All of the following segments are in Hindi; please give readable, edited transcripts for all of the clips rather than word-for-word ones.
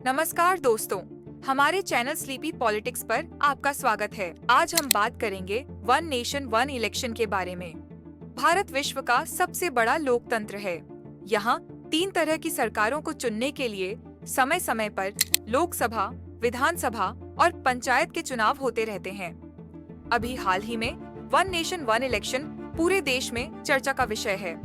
नमस्कार दोस्तों, हमारे चैनल स्लीपी पॉलिटिक्स पर आपका स्वागत है। आज हम बात करेंगे वन नेशन वन इलेक्शन के बारे में। भारत विश्व का सबसे बड़ा लोकतंत्र है। यहाँ 3 तरह की सरकारों को चुनने के लिए समय समय पर लोकसभा, विधानसभा और पंचायत के चुनाव होते रहते हैं। अभी हाल ही में वन नेशन वन इलेक्शन पूरे देश में चर्चा का विषय है।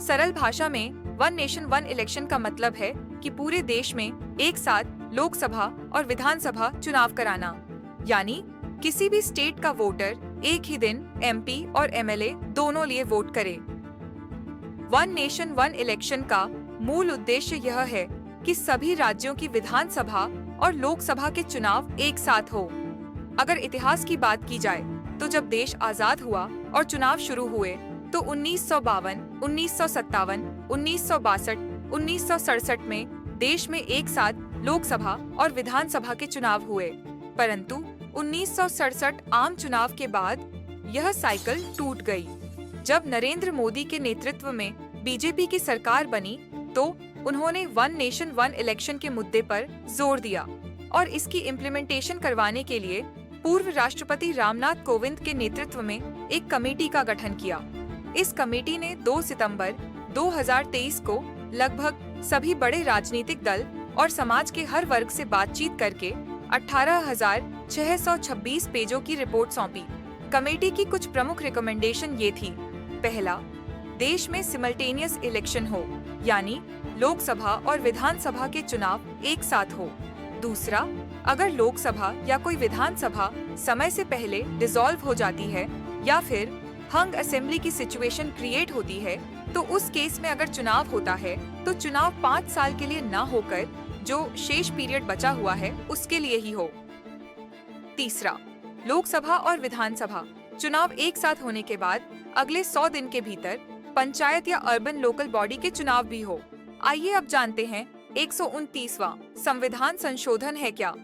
सरल भाषा में वन नेशन वन इलेक्शन का मतलब है कि पूरे देश में एक साथ लोकसभा और विधानसभा चुनाव कराना, यानी किसी भी स्टेट का वोटर एक ही दिन एमपी और एमएलए दोनों लिए वोट करे। वन नेशन वन इलेक्शन का मूल उद्देश्य यह है कि सभी राज्यों की विधानसभा और लोकसभा के चुनाव एक साथ हो। अगर इतिहास की बात की जाए तो जब देश आजाद हुआ और चुनाव शुरू हुए तो 1952, 1957, 1962, 1967 में देश में एक साथ लोकसभा और विधानसभा के चुनाव हुए। परंतु 1967 आम चुनाव के बाद यह साइकिल टूट गई। जब नरेंद्र मोदी के नेतृत्व में बीजेपी की सरकार बनी तो उन्होंने वन नेशन वन इलेक्शन के मुद्दे पर जोर दिया और इसकी इम्प्लीमेंटेशन करवाने के लिए पूर्व राष्ट्रपति रामनाथ कोविंद के नेतृत्व में एक कमेटी का गठन किया। इस कमेटी ने 2 सितंबर 2023 को लगभग सभी बड़े राजनीतिक दल और समाज के हर वर्ग से बातचीत करके 18,626 पेजों की रिपोर्ट सौंपी। कमेटी की कुछ प्रमुख रिकमेंडेशन ये थी। पहला, देश में सिमल्टेनियस इलेक्शन हो, यानी लोकसभा और विधानसभा के चुनाव एक साथ हो। दूसरा, अगर लोकसभा या कोई विधानसभा समय से पहले डिसॉल्व हो जाती है या फिर हंग असेंबली की सिचुएशन क्रिएट होती है तो उस केस में अगर चुनाव होता है तो चुनाव 5 साल के लिए न होकर जो शेष पीरियड बचा हुआ है उसके लिए ही हो। तीसरा, लोकसभा और विधानसभा चुनाव एक साथ होने के बाद अगले 100 दिन के भीतर पंचायत या अर्बन लोकल बॉडी के चुनाव भी हो। आइए अब जानते हैं 129वां संविधान संशोधन है क्या।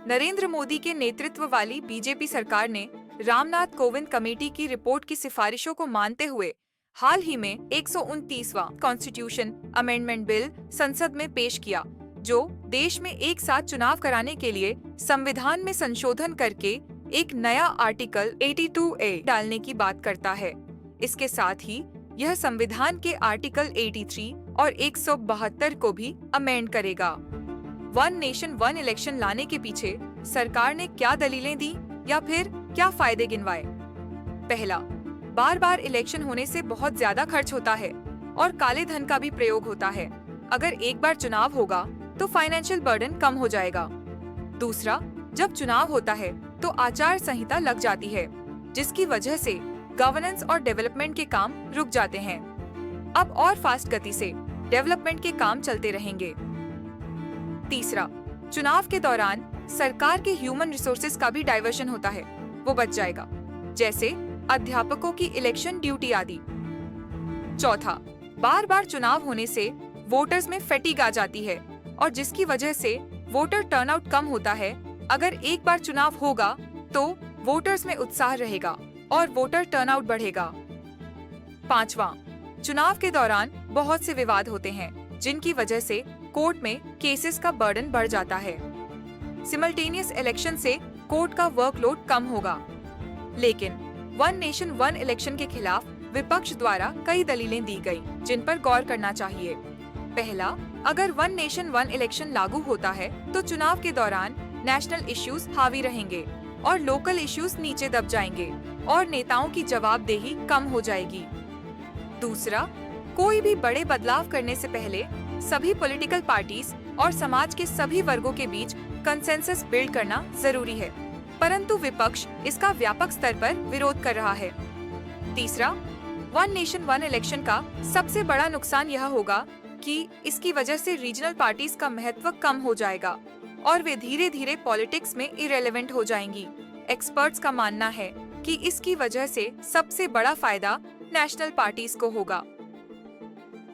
नरेंद्र मोदी के नेतृत्व वाली बीजेपी सरकार ने रामनाथ कोविंद कमेटी की रिपोर्ट की सिफारिशों को मानते हुए हाल ही में 129वां कॉन्स्टिट्यूशन अमेंडमेंट बिल संसद में पेश किया, जो देश में एक साथ चुनाव कराने के लिए संविधान में संशोधन करके एक नया आर्टिकल 82A डालने की बात करता है। इसके साथ ही यह संविधान के आर्टिकल 83 और 172 को भी अमेंड करेगा। वन नेशन वन इलेक्शन लाने के पीछे सरकार ने क्या दलीलें दी या फिर क्या फायदे गिनवाए। पहला, बार बार इलेक्शन होने से बहुत ज्यादा खर्च होता है और काले धन का भी प्रयोग होता है। अगर एक बार चुनाव होगा तो फाइनेंशियल बर्डन कम हो जाएगा। दूसरा, जब चुनाव होता है तो आचार संहिता लग जाती है, जिसकी वजह से गवर्नेंस और डेवलपमेंट के काम रुक जाते हैं। अब और फास्ट गति से डेवलपमेंट के काम चलते रहेंगे। तीसरा, चुनाव के दौरान सरकार के ह्यूमन रिसोर्सेज का भी डाइवर्शन होता है, वो बच जाएगा, जैसे अध्यापकों की इलेक्शन ड्यूटी आदि। चौथा, बार बार चुनाव होने से वोटर्स में फैटिग आ जाती है और जिसकी वजह से वोटर टर्नआउट कम होता है। अगर एक बार चुनाव होगा तो वोटर्स में उत्साह रहेगा और वोटर टर्नआउट बढ़ेगा। पांचवा, चुनाव के दौरान बहुत से विवाद होते हैं, जिनकी वजह से कोर्ट में केसेस का बर्डन बढ़ जाता है। सिमल्टेनियस इलेक्शन से कोर्ट का वर्कलोड कम होगा। लेकिन वन नेशन वन इलेक्शन के खिलाफ विपक्ष द्वारा कई दलीलें दी गई, जिन पर गौर करना चाहिए। पहला, अगर वन नेशन वन इलेक्शन लागू होता है तो चुनाव के दौरान नेशनल इश्यूज हावी रहेंगे और लोकल इश्यूज नीचे दब जाएंगे और नेताओं की जवाबदेही कम हो जाएगी। दूसरा, कोई भी बड़े बदलाव करने से पहले सभी पॉलिटिकल पार्टीज और समाज के सभी वर्गों के बीच कंसेंसस बिल्ड करना जरूरी है, परंतु विपक्ष इसका व्यापक स्तर पर विरोध कर रहा है। तीसरा, वन नेशन वन इलेक्शन का सबसे बड़ा नुकसान यह होगा कि इसकी वजह से रीजनल पार्टीज का महत्व कम हो जाएगा और वे धीरे धीरे पॉलिटिक्स में इरेलेवेंट हो जाएंगी। एक्सपर्ट्स का मानना है कि इसकी वजह से सबसे बड़ा फायदा नेशनल पार्टीज को होगा।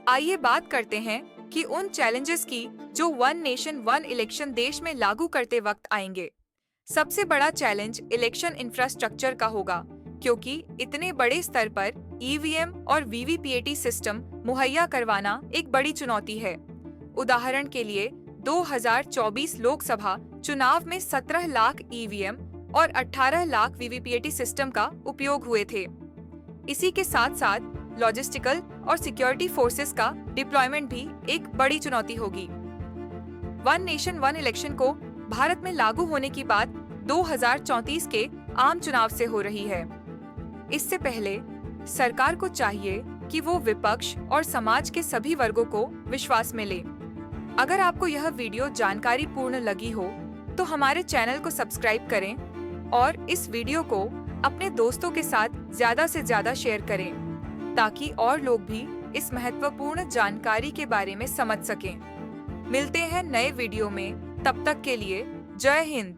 आइए बात करते हैं कि उन चैलेंजेस की जो वन नेशन वन इलेक्शन देश में लागू करते वक्त आएंगे। सबसे बड़ा चैलेंज इलेक्शन इंफ्रास्ट्रक्चर का होगा, क्योंकि इतने बड़े स्तर पर ईवीएम और वीवीपीएटी सिस्टम मुहैया करवाना एक बड़ी चुनौती है। उदाहरण के लिए 2024 लोकसभा चुनाव में 17 लाख ईवीएम और 18 लाख वीवीपीएटी सिस्टम का उपयोग हुए थे। इसी के साथ साथ लॉजिस्टिकल और सिक्योरिटी फोर्सेस का डिप्लॉयमेंट भी एक बड़ी चुनौती होगी। वन नेशन वन इलेक्शन को भारत में लागू होने की बात 2034 के आम चुनाव से हो रही है। इससे पहले सरकार को चाहिए कि वो विपक्ष और समाज के सभी वर्गों को विश्वास में ले। अगर आपको यह वीडियो जानकारी पूर्ण लगी हो तो हमारे चैनल को सब्सक्राइब करें और इस वीडियो को अपने दोस्तों के साथ ज्यादा से ज्यादा शेयर करें ताकि और लोग भी इस महत्वपूर्ण जानकारी के बारे में समझ सकें। मिलते हैं नए वीडियो में, तब तक के लिए जय हिंद।